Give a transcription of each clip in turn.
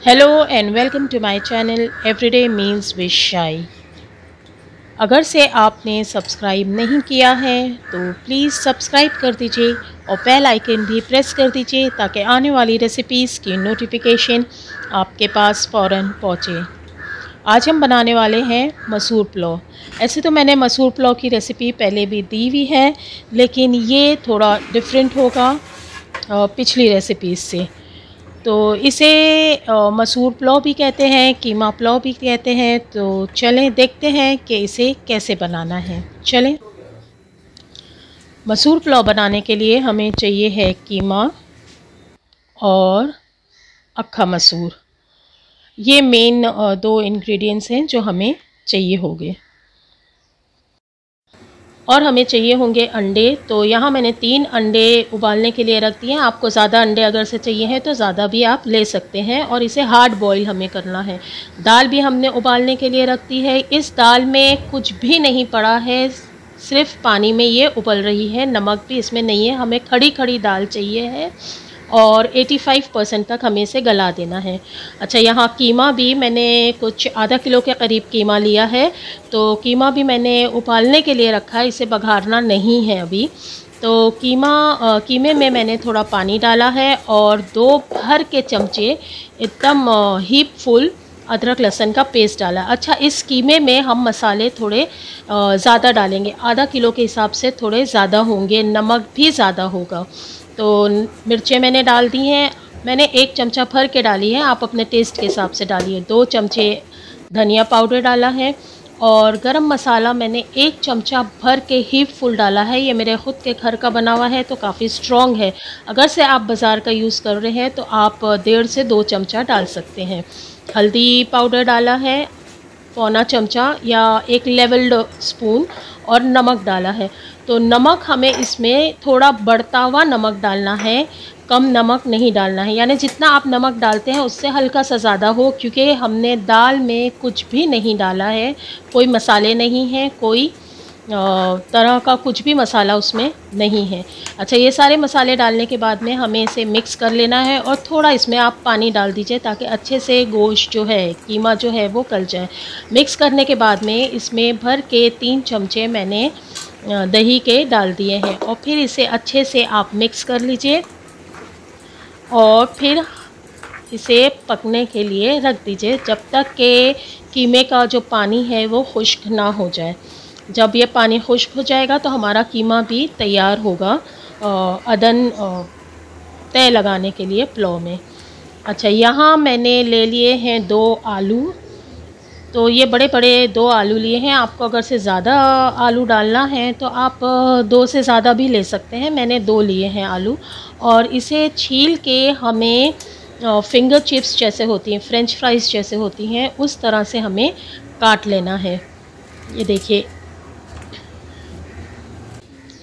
Hello and welcome to my channel everyday meals with Shai. अगर से आपने सब्सक्राइब नहीं किया है तो प्लीज़ सब्सक्राइब कर दीजिए और बेल आइकन भी प्रेस कर दीजिए ताकि आने वाली रेसिपीज़ की नोटिफिकेशन आपके पास फ़ौरन पहुँचे। आज हम बनाने वाले हैं मसूर पुलाव। ऐसे तो मैंने मसूर पुलाव की रेसिपी पहले भी दी हुई है, लेकिन ये थोड़ा डिफरेंट होगा पिछली रेसिपीज़ से। तो इसे मसूर पुलाव भी कहते हैं, कीमा पुलाव भी कहते हैं। तो चलें देखते हैं कि इसे कैसे बनाना है। चलें। मसूर पुलाव बनाने के लिए हमें चाहिए है कीमा और अक्खा मसूर। ये मेन दो इंग्रेडिएंट्स हैं जो हमें चाहिए होंगे। और हमें चाहिए होंगे अंडे। तो यहाँ मैंने 3 अंडे उबालने के लिए रख दिए हैं। आपको ज़्यादा अंडे अगर से चाहिए हैं तो ज़्यादा भी आप ले सकते हैं। और इसे हार्ड बॉईल हमें करना है। दाल भी हमने उबालने के लिए रख दी है। इस दाल में कुछ भी नहीं पड़ा है, सिर्फ पानी में ये उबल रही है, नमक भी इसमें नहीं है। हमें खड़ी खड़ी दाल चाहिए है और 85% तक हमें इसे गला देना है। अच्छा, यहाँ कीमा भी मैंने कुछ आधा किलो के करीब कीमा लिया है। तो कीमा भी मैंने उबालने के लिए रखा है, इसे बघारना नहीं है अभी। तो कीमे में मैंने थोड़ा पानी डाला है और 2 भर के चमचे एकदम हीप फुल अदरक लहसुन का पेस्ट डाला। अच्छा, इस कीमे में हम मसाले थोड़े ज़्यादा डालेंगे, आधा किलो के हिसाब से थोड़े ज़्यादा होंगे, नमक भी ज़्यादा होगा। तो मिर्चें मैंने डाल दी हैं, मैंने 1 चमचा भर के डाली है, आप अपने टेस्ट के हिसाब से डालिए। 2 चमचे धनिया पाउडर डाला है और गरम मसाला मैंने 1 चमचा भर के ही फुल डाला है। ये मेरे ख़ुद के घर का बना हुआ है तो काफ़ी स्ट्रॉन्ग है। अगर से आप बाज़ार का यूज़ कर रहे हैं तो आप 1.5 से 2 चमचा डाल सकते हैं। हल्दी पाउडर डाला है पौना चमचा या 1 लेवल्ड स्पून और नमक डाला है। तो नमक हमें इसमें थोड़ा बढ़ता हुआ नमक डालना है, कम नमक नहीं डालना है। यानी जितना आप नमक डालते हैं उससे हल्का सा ज़्यादा हो, क्योंकि हमने दाल में कुछ भी नहीं डाला है, कोई मसाले नहीं हैं, कोई तरह का कुछ भी मसाला उसमें नहीं है। अच्छा, ये सारे मसाले डालने के बाद में हमें इसे मिक्स कर लेना है और थोड़ा इसमें आप पानी डाल दीजिए ताकि अच्छे से गोश्त जो है, कीमा जो है वो गल जाए। मिक्स करने के बाद में इसमें भर के 3 चमचे मैंने दही के डाल दिए हैं और फिर इसे अच्छे से आप मिक्स कर लीजिए और फिर इसे पकने के लिए रख दीजिए जब तक कि कीमे का जो पानी है वो खुश्क ना हो जाए। जब ये पानी खुश्क हो जाएगा तो हमारा कीमा भी तैयार होगा अदन तय लगाने के लिए पुलाव में। अच्छा, यहाँ मैंने ले लिए हैं 2 आलू। तो ये बड़े बड़े 2 आलू लिए हैं। आपको अगर से ज़्यादा आलू डालना है तो आप 2 से ज़्यादा भी ले सकते हैं। मैंने 2 लिए हैं आलू और इसे छील के हमें फिंगर चिप्स जैसे होती हैं, फ्रेंच फ्राइज़ जैसे होती हैं, उस तरह से हमें काट लेना है। ये देखिए,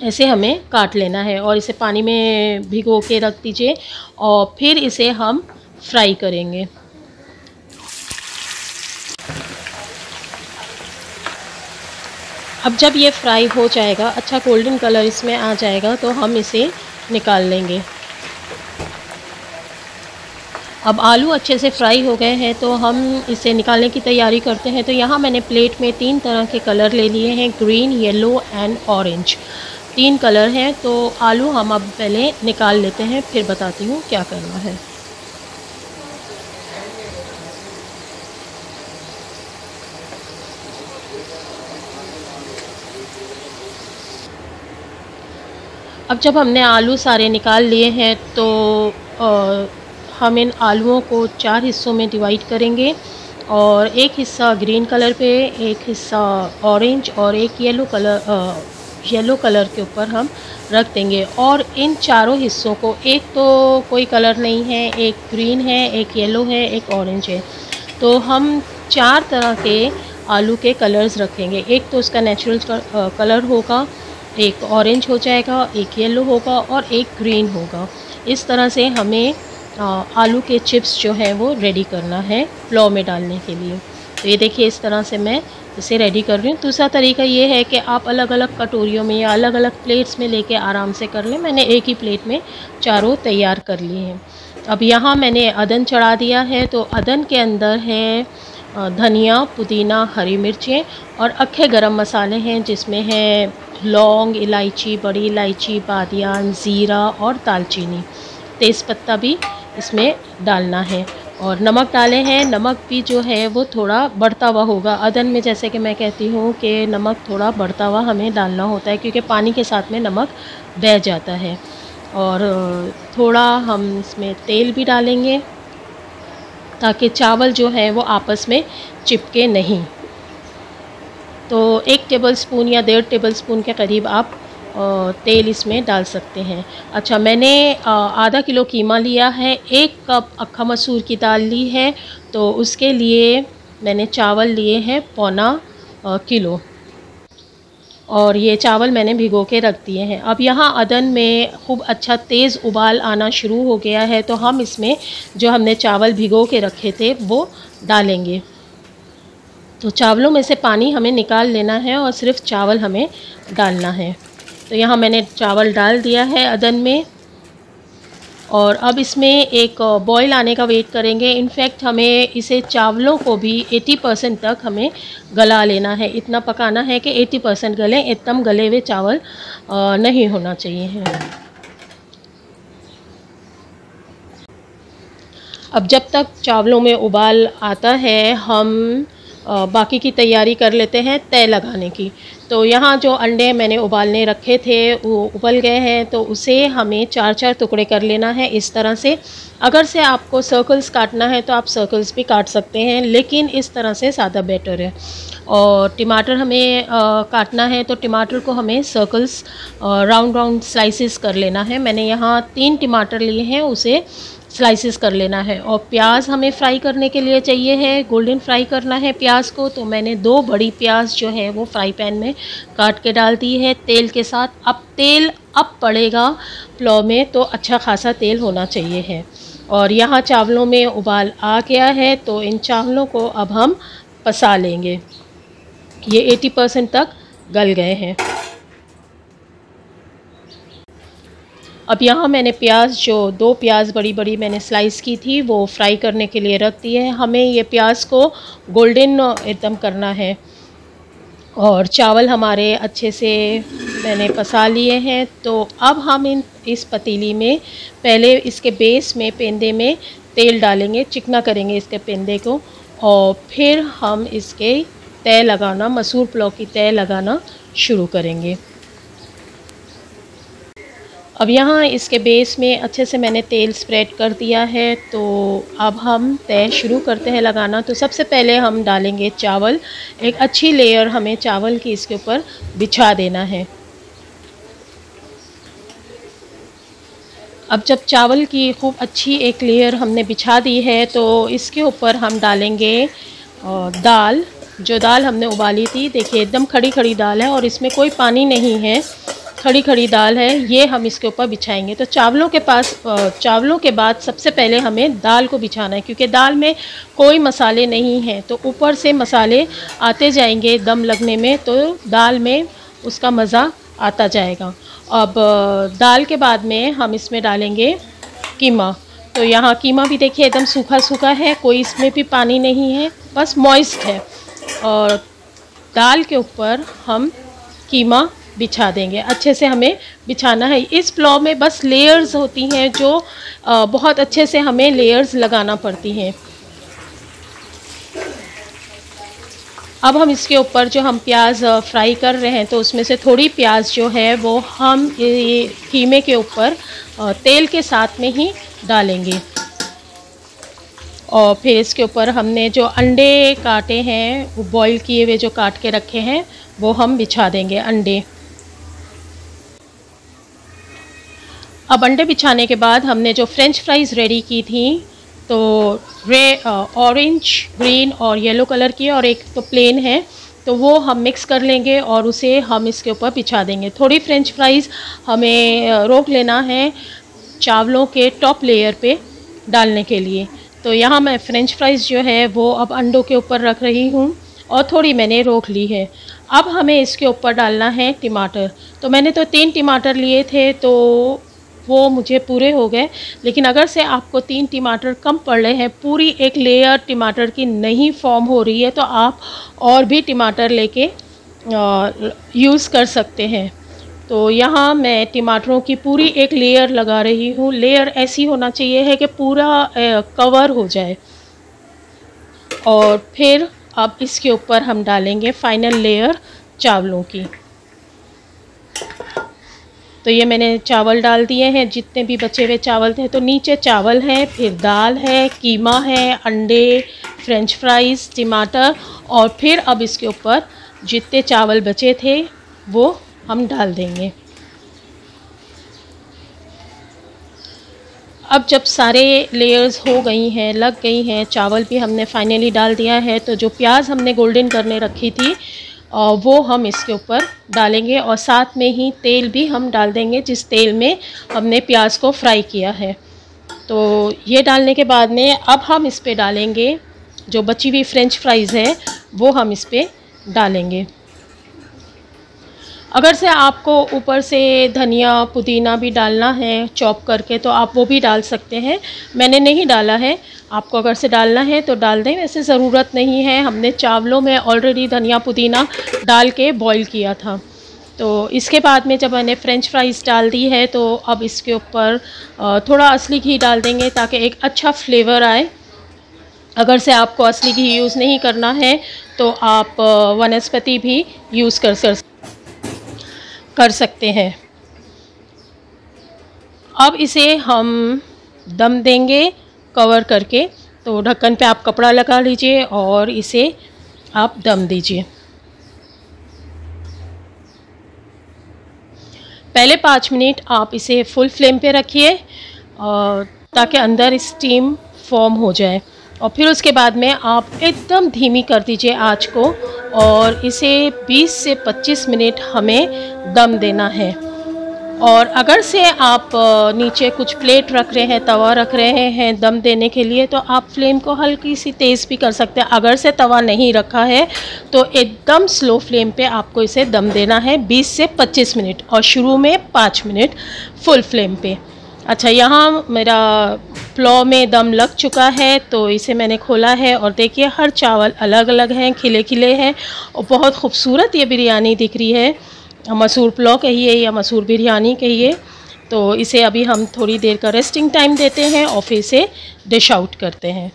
ऐसे हमें काट लेना है और इसे पानी में भिगो के रख दीजिए और फिर इसे हम फ्राई करेंगे। अब जब ये फ्राई हो जाएगा, अच्छा गोल्डन कलर इसमें आ जाएगा, तो हम इसे निकाल लेंगे। अब आलू अच्छे से फ्राई हो गए हैं तो हम इसे निकालने की तैयारी करते हैं। तो यहाँ मैंने प्लेट में 3 तरह के कलर ले लिए हैं, green, yellow and orange. 3 colour हैं। तो आलू हम अब पहले निकाल लेते हैं, फिर बताती हूँ क्या करना है। अब जब हमने आलू सारे निकाल लिए हैं तो हम इन आलूओं को 4 हिस्सों में डिवाइड करेंगे और एक हिस्सा ग्रीन कलर पे, एक हिस्सा ऑरेंज और एक येलो कलर के ऊपर हम रख देंगे। और इन चारों हिस्सों को, एक तो कोई कलर नहीं है, एक ग्रीन है, एक येलो है, एक ऑरेंज है, तो हम 4 तरह के आलू के कलर्स रखेंगे। एक तो उसका नेचुरल कलर होगा, एक ऑरेंज हो जाएगा, एक येलो होगा और एक ग्रीन होगा। इस तरह से हमें आलू के चिप्स जो है वो रेडी करना है पुलाव में डालने के लिए। तो ये देखिए, इस तरह से मैं इसे रेडी कर रही हूँ। दूसरा तरीका ये है कि आप अलग अलग कटोरियों में या अलग अलग प्लेट्स में लेके आराम से कर लें। मैंने एक ही प्लेट में चारों तैयार कर लिए हैं। अब यहाँ मैंने अदन चढ़ा दिया है, तो अदन के अंदर है धनिया, पुदीना, हरी मिर्चें और अक्खे गरम मसाले हैं, जिसमें है लौंग, इलायची, बड़ी इलायची, बादियान, ज़ीरा और दालचीनी। तेज़पत्ता भी इसमें डालना है और नमक डाले हैं। नमक भी जो है वो थोड़ा बढ़ता हुआ होगा। अदन में जैसे कि मैं कहती हूँ कि नमक थोड़ा बढ़ता हुआ हमें डालना होता है, क्योंकि पानी के साथ में नमक बह जाता है। और थोड़ा हम इसमें तेल भी डालेंगे ताकि चावल जो है वो आपस में चिपके नहीं। तो 1 टेबलस्पून या 1.5 टेबलस्पून के करीब आप तेल इसमें डाल सकते हैं। अच्छा, मैंने आधा किलो कीमा लिया है, 1 कप अक्खा मसूर की दाल ली है, तो उसके लिए मैंने चावल लिए हैं पौना किलो, और ये चावल मैंने भिगो के रख दिए हैं। अब यहाँ अदन में खूब अच्छा तेज़ उबाल आना शुरू हो गया है, तो हम इसमें जो हमने चावल भिगो के रखे थे वो डालेंगे। तो चावलों में से पानी हमें निकाल लेना है और सिर्फ चावल हमें डालना है। तो यहाँ मैंने चावल डाल दिया है अदन में, और अब इसमें एक बॉईल आने का वेट करेंगे। इनफैक्ट हमें इसे चावलों को भी 80% तक हमें गला लेना है। इतना पकाना है कि 80% गले, एकदम गले हुए चावल नहीं होना चाहिए हैं। अब जब तक चावलों में उबाल आता है, हम बाकी की तैयारी कर लेते हैं तय लगाने की। तो यहाँ जो अंडे मैंने उबालने रखे थे वो उबल गए हैं, तो उसे हमें 4-4 टुकड़े कर लेना है इस तरह से। अगर से आपको सर्कल्स काटना है तो आप सर्कल्स भी काट सकते हैं, लेकिन इस तरह से ज़्यादा बेटर है। और टमाटर हमें काटना है, तो टमाटर को हमें सर्कल्स राउंड राउंड स्लाइसेस कर लेना है। मैंने यहाँ 3 टमाटर लिए हैं, उसे स्लाइसेस कर लेना है। और प्याज हमें फ्राई करने के लिए चाहिए है, गोल्डन फ्राई करना है प्याज को, तो मैंने 2 बड़ी प्याज जो है वो फ्राई पैन में काट के डाल दी है तेल के साथ। अब तेल पड़ेगा पुलाव में, तो अच्छा खासा तेल होना चाहिए है। और यहाँ चावलों में उबाल आ गया है, तो इन चावलों को अब हम पसा लेंगे। ये 80% तक गल गए हैं। अब यहाँ मैंने प्याज, जो 2 प्याज बड़ी बड़ी मैंने स्लाइस की थी, वो फ्राई करने के लिए रख दी है। हमें ये प्याज को गोल्डन एकदम करना है। और चावल हमारे अच्छे से मैंने पसा लिए हैं। तो अब हम इस पतीली में पहले इसके बेस में, पेंदे में तेल डालेंगे, चिकना करेंगे इसके पेंदे को, और फिर हम इसके तय लगाना, मसूर पुलाव की तय लगाना शुरू करेंगे। अब यहाँ इसके बेस में अच्छे से मैंने तेल स्प्रेड कर दिया है, तो अब हम तय शुरू करते हैं लगाना। तो सबसे पहले हम डालेंगे चावल। एक अच्छी लेयर हमें चावल की इसके ऊपर बिछा देना है। अब जब चावल की खूब अच्छी एक लेयर हमने बिछा दी है, तो इसके ऊपर हम डालेंगे दाल। जो दाल हमने उबाली थी, देखिए एकदम खड़ी खड़ी दाल है और इसमें कोई पानी नहीं है, खड़ी खड़ी दाल है। ये हम इसके ऊपर बिछाएंगे। तो चावलों के बाद सबसे पहले हमें दाल को बिछाना है, क्योंकि दाल में कोई मसाले नहीं हैं, तो ऊपर से मसाले आते जाएंगे दम लगने में, तो दाल में उसका मज़ा आता जाएगा। अब दाल के बाद में हम इसमें डालेंगे कीमा। तो यहाँ कीमा भी देखिए एकदम सूखा सूखा है, कोई इसमें भी पानी नहीं है, बस मॉइस्ट है। और दाल के ऊपर हम कीमा बिछा देंगे। अच्छे से हमें बिछाना है। इस पुलाव में बस लेयर्स होती हैं, जो बहुत अच्छे से हमें लेयर्स लगाना पड़ती हैं। अब हम इसके ऊपर जो हम प्याज फ्राई कर रहे हैं, तो उसमें से थोड़ी प्याज जो है वो हम ये कीमे के ऊपर तेल के साथ में ही डालेंगे। और फिर इसके ऊपर हमने जो अंडे काटे हैं, वो बॉईल किए हुए जो काट के रखे हैं, वो हम बिछा देंगे अंडे। अब अंडे बिछाने के बाद हमने जो फ्रेंच फ्राइज़ रेडी की थी, तो ऑरेंज, ग्रीन और येलो कलर की, और एक तो प्लेन है, तो वो हम मिक्स कर लेंगे और उसे हम इसके ऊपर बिछा देंगे। थोड़ी फ्रेंच फ्राइज़ हमें रोक लेना है चावलों के टॉप लेयर पे डालने के लिए। तो यहाँ मैं फ्रेंच फ्राइज़ जो है वो अब अंडों के ऊपर रख रही हूँ, और थोड़ी मैंने रोक ली है। अब हमें इसके ऊपर डालना है टमाटर। तो मैंने तो 3 टमाटर लिए थे, तो वो मुझे पूरे हो गए। लेकिन अगर से आपको 3 टमाटर कम पड़ रहे हैं, पूरी एक लेयर टमाटर की नहीं फॉर्म हो रही है, तो आप और भी टमाटर लेके यूज़ कर सकते हैं। तो यहाँ मैं टमाटरों की पूरी एक लेयर लगा रही हूँ। लेयर ऐसी होना चाहिए है कि पूरा कवर हो जाए। और फिर अब इसके ऊपर हम डालेंगे फाइनल लेयर चावलों की। तो ये मैंने चावल डाल दिए हैं, जितने भी बचे हुए चावल थे। तो नीचे चावल है, फिर दाल है, कीमा है, अंडे, फ्रेंच फ्राइज़, टमाटर, और फिर अब इसके ऊपर जितने चावल बचे थे वो हम डाल देंगे। अब जब सारे लेयर्स हो गई हैं, लग गई हैं, चावल भी हमने फाइनली डाल दिया है, तो जो प्याज हमने गोल्डन करने रखी थी वो हम इसके ऊपर डालेंगे, और साथ में ही तेल भी हम डाल देंगे जिस तेल में हमने प्याज को फ्राई किया है। तो ये डालने के बाद में अब हम इस पे डालेंगे जो बची हुई फ्रेंच फ्राइज़ है, वो हम इस पे डालेंगे। अगर से आपको ऊपर से धनिया पुदीना भी डालना है चॉप करके, तो आप वो भी डाल सकते हैं। मैंने नहीं डाला है, आपको अगर से डालना है तो डाल दें, वैसे ज़रूरत नहीं है। हमने चावलों में ऑलरेडी धनिया पुदीना डाल के बॉईल किया था। तो इसके बाद में जब मैंने फ़्रेंच फ्राइज़ डाल दी है, तो अब इसके ऊपर थोड़ा असली घी डाल देंगे ताकि एक अच्छा फ्लेवर आए। अगर से आपको असली घी यूज़ नहीं करना है तो आप वनस्पति भी यूज़ कर सकते हैं। अब इसे हम दम देंगे कवर करके। तो ढक्कन पे आप कपड़ा लगा लीजिए और इसे आप दम दीजिए। पहले 5 मिनट आप इसे फुल फ्लेम पे रखिए ताकि अंदर स्टीम फॉर्म हो जाए, और फिर उसके बाद में आप एकदम धीमी कर दीजिए आँच को, और इसे 20 से 25 मिनट हमें दम देना है। और अगर से आप नीचे कुछ प्लेट रख रहे हैं, तवा रख रहे हैं दम देने के लिए, तो आप फ्लेम को हल्की सी तेज़ भी कर सकते हैं। अगर से तवा नहीं रखा है तो एकदम स्लो फ्लेम पे आपको इसे दम देना है 20 से 25 मिनट, और शुरू में 5 मिनट फुल फ्लेम पे। अच्छा, यहाँ मेरा पुलाव में दम लग चुका है, तो इसे मैंने खोला है और देखिए हर चावल अलग अलग हैं, खिले खिले हैं, और बहुत खूबसूरत ये बिरयानी दिख रही है। मसूर पुलाव कहिए या मसूर बिरयानी कहिए। तो इसे अभी हम थोड़ी देर का रेस्टिंग टाइम देते हैं और फिर इसे डिश आउट करते हैं।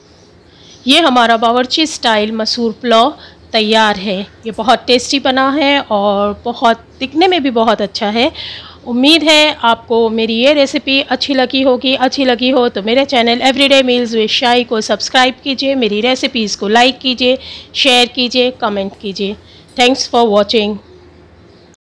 ये हमारा बावर्ची स्टाइल मसूर पुलाव तैयार है। ये बहुत टेस्टी बना है और बहुत दिखने में भी बहुत अच्छा है। उम्मीद है आपको मेरी ये रेसिपी अच्छी लगी हो तो मेरे चैनल एवरीडे मील्स विद शाई को सब्सक्राइब कीजिए, मेरी रेसिपीज़ को लाइक कीजिए, शेयर कीजिए, कमेंट कीजिए। Thanks for watching.